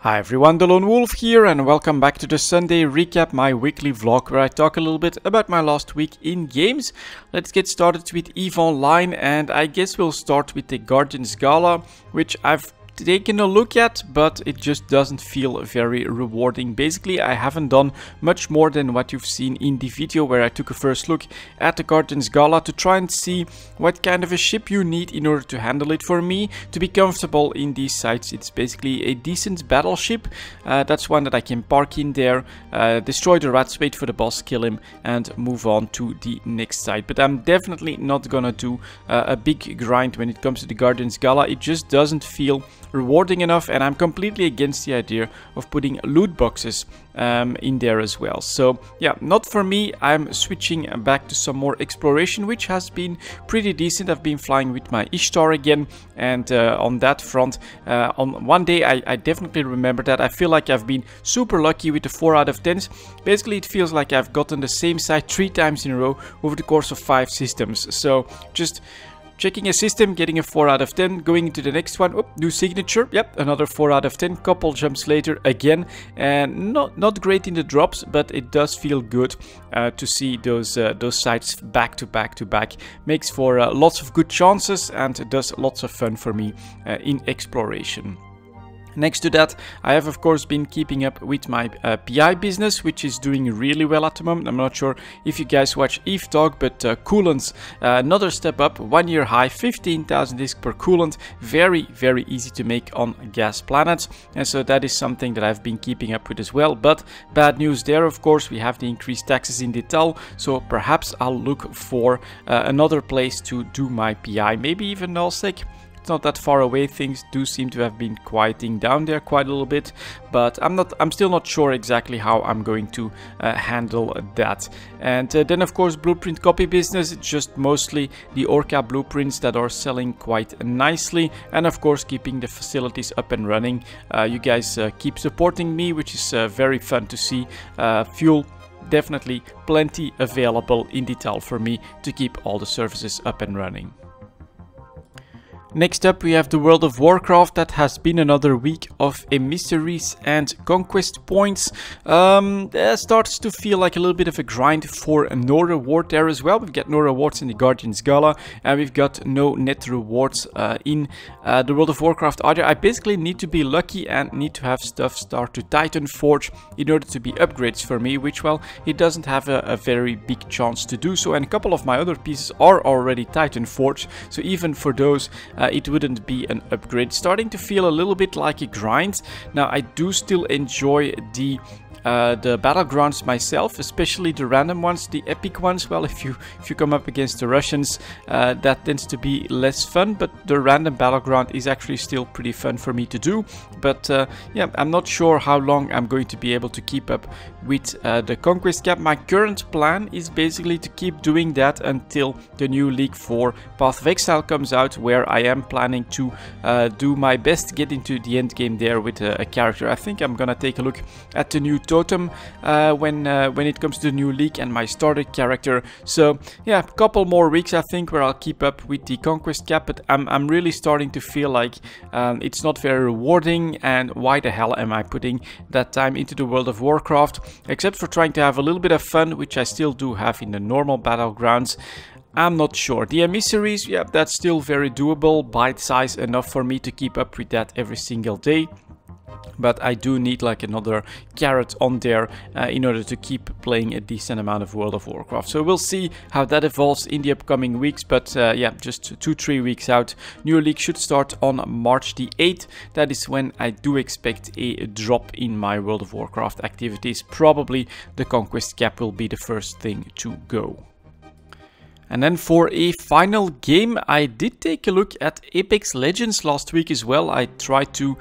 Hi everyone, delonewolf here and welcome back to the Sunday recap, my weekly vlog where I talk a little bit about my last week in games. Let's get started with EVE Online, and I guess we'll start with the Guardians Gala, which I've taken a look at, but it just doesn't feel very rewarding. Basically, I haven't done much more than what you've seen in the video where I took a first look at the Guardians Gala to try and see what kind of a ship you need in order to handle it. For me, to be comfortable in these sites, it's basically a decent battleship. That's one that I can park in there, destroy the rats, wait for the boss, kill him, and move on to the next site. But I'm definitely not gonna do a big grind when it comes to the Guardians Gala. It just doesn't feel rewarding enough, and I'm completely against the idea of putting loot boxes in there as well. So yeah, not for me. I'm switching back to some more exploration, which has been pretty decent. I've been flying with my Ishtar again, and on that front, on one day I definitely remember that. I feel like I've been super lucky with the 4 out of 10s. Basically, it feels like I've gotten the same site 3 times in a row over the course of 5 systems. So just checking a system, getting a 4 out of 10, going into the next one, new signature, yep, another 4 out of 10, couple jumps later again, and not great in the drops, but it does feel good to see those sites back to back. Makes for lots of good chances and does lots of fun for me in exploration. Next to that, I have of course been keeping up with my PI business, which is doing really well at the moment. I'm not sure if you guys watch EVE Talk, but coolants, another step up, 1 year high, 15,000 disc per coolant, very easy to make on gas planets, and so that is something that I've been keeping up with as well. But bad news there, of course, we have the increased taxes in Detal, so perhaps I'll look for another place to do my PI, maybe even Nullsec. It's not that far away. Things do seem to have been quieting down there quite a little bit, but I'm still not sure exactly how I'm going to handle that. And then of course, blueprint copy business, it's just mostly the Orca blueprints that are selling quite nicely, and of course keeping the facilities up and running. You guys keep supporting me, which is very fun to see. Fuel definitely plenty available in Detal for me to keep all the services up and running. Next up, we have the World of Warcraft. That has been another week of emissaries and conquest points. That starts to feel like a little bit of a grind for no reward there as well. We've got no rewards in the Guardians Gala, and we've got no net rewards in the World of Warcraft either. I basically need to be lucky and need to have stuff start to Titan Forge in order to be upgrades for me, which, well, it doesn't have a very big chance to do so. And a couple of my other pieces are already Titan Forge, so even for those, it wouldn't be an upgrade. Starting to feel a little bit like a grind. Now, I do still enjoy the battlegrounds myself, especially the random ones, the epic ones. Well, if you come up against the Russians, that tends to be less fun, but the random battleground is actually still pretty fun for me to do. But yeah, I'm not sure how long I'm going to be able to keep up with the conquest cap. My current plan is basically to keep doing that until the new League 4 Path of Exile comes out, where I am planning to do my best to get into the end game there with a character. I think I'm gonna take a look at the new totem when it comes to the new league and my starter character. So yeah, a couple more weeks I think where I'll keep up with the conquest cap, but I'm really starting to feel like it's not very rewarding, and why the hell am I putting that time into the World of Warcraft, except for trying to have a little bit of fun, which I still do have in the normal battlegrounds. I'm not sure. The emissaries, yeah, that's still very doable, bite size enough for me to keep up with that every single day. But I do need like another carrot on there in order to keep playing a decent amount of World of Warcraft. So we'll see how that evolves in the upcoming weeks. But yeah, just 2-3 weeks out. New League should start on March the 8th. That is when I do expect a drop in my World of Warcraft activities. Probably the Conquest cap will be the first thing to go. And then for a final game, I did take a look at Apex Legends last week as well. I tried to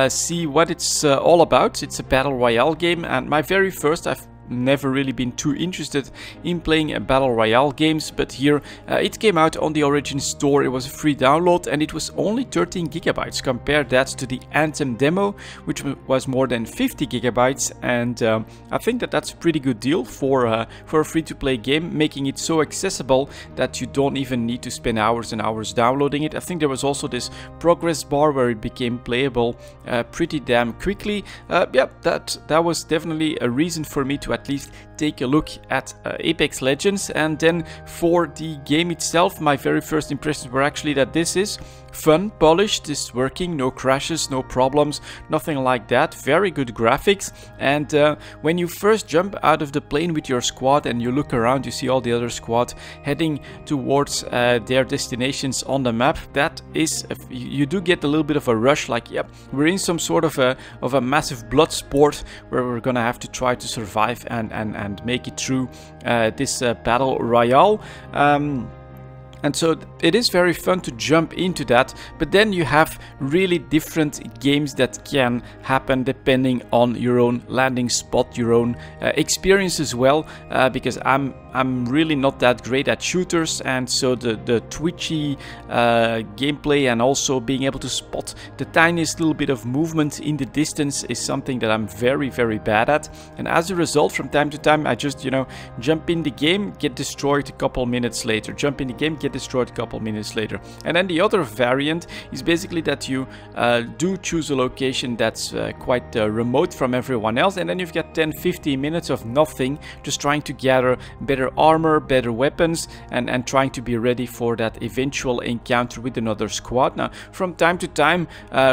see what it's all about. It's a battle royale game, and my very first, I've never really been too interested in playing battle royale games, but here it came out on the Origin store. It was a free download and it was only 13 gigabytes. Compare that to the Anthem demo, which was more than 50 gigabytes, and I think that that's a pretty good deal for a free-to-play game, making it so accessible that you don't even need to spend hours and hours downloading it. I think there was also this progress bar where it became playable pretty damn quickly. Yeah, that was definitely a reason for me to at least take a look at Apex Legends. And then for the game itself, my very first impressions were actually that this is fun, polished, is working, no crashes, no problems, nothing like that. Very good graphics, and when you first jump out of the plane with your squad and you look around, you see all the other squad heading towards their destinations on the map. That is, you do get a little bit of a rush, like, yep, we're in some sort of a massive blood sport where we're gonna have to try to survive and make it through this battle royale. And so it is very fun to jump into that, but then you have really different games that can happen depending on your own landing spot, your own experience as well, because I'm really not that great at shooters, and so the twitchy gameplay and also being able to spot the tiniest little bit of movement in the distance is something that I'm very, very bad at. And as a result, from time to time, I just, you know, jump in the game, get destroyed a couple minutes later, jump in the game, get destroyed a couple minutes later. And then the other variant is basically that you do choose a location that's quite remote from everyone else, and then you've got 10-15 minutes of nothing, just trying to gather better armor, better weapons, and trying to be ready for that eventual encounter with another squad. Now, from time to time,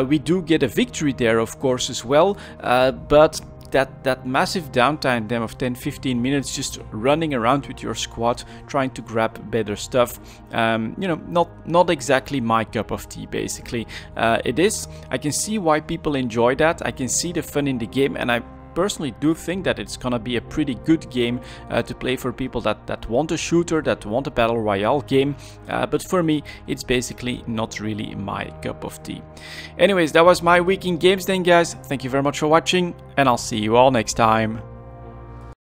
we do get a victory there, of course, as well, but that massive downtime then of 10-15 minutes just running around with your squad trying to grab better stuff, you know, not exactly my cup of tea, basically. It is. I can see why people enjoy that. I can see the fun in the game, and I personally do think that it's gonna be a pretty good game to play for people that want a shooter, that want a battle royale game, but for me it's basically not really my cup of tea. Anyways, that was my week in games then, guys. Thank you very much for watching, and I'll see you all next time.